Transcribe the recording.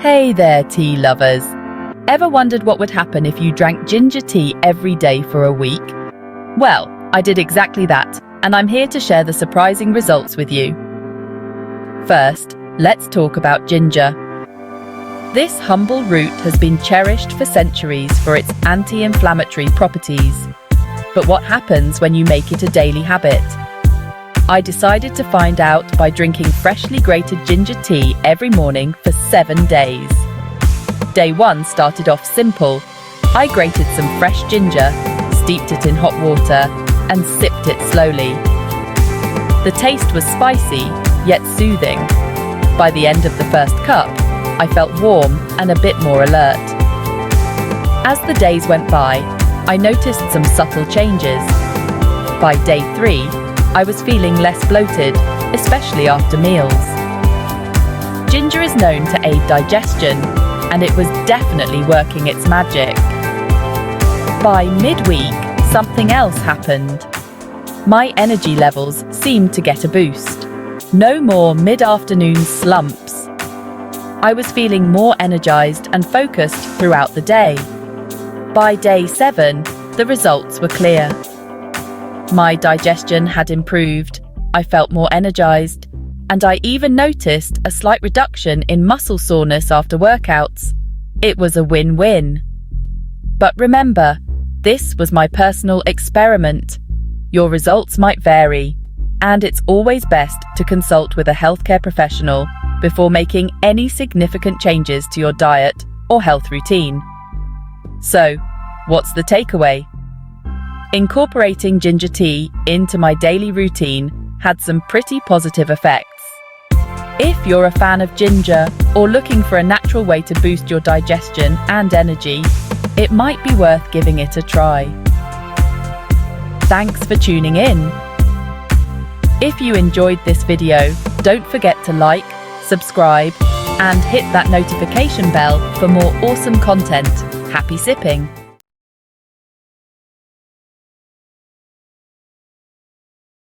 Hey there, tea lovers. Ever wondered what would happen if you drank ginger tea every day for a week? Well, I did exactly that, and I'm here to share the surprising results with you. First, let's talk about ginger. This humble root has been cherished for centuries for its anti-inflammatory properties. But what happens when you make it a daily habit? I decided to find out by drinking freshly grated ginger tea every morning for 7 days. Day 1 started off simple. I grated some fresh ginger, steeped it in hot water, and sipped it slowly. The taste was spicy, yet soothing. By the end of the first cup, I felt warm and a bit more alert. As the days went by, I noticed some subtle changes. By day 3, I was feeling less bloated, especially after meals. Ginger is known to aid digestion, and it was definitely working its magic. By midweek, something else happened. My energy levels seemed to get a boost. No more mid-afternoon slumps. I was feeling more energized and focused throughout the day. By day 7, the results were clear. My digestion had improved, I felt more energized, and I even noticed a slight reduction in muscle soreness after workouts. It was a win-win. But remember, this was my personal experiment. Your results might vary, and it's always best to consult with a healthcare professional before making any significant changes to your diet or health routine. So, what's the takeaway? Incorporating ginger tea into my daily routine had some pretty positive effects. If you're a fan of ginger or looking for a natural way to boost your digestion and energy, it might be worth giving it a try. Thanks for tuning in. If you enjoyed this video, don't forget to like, subscribe, and hit that notification bell for more awesome content. Happy sipping!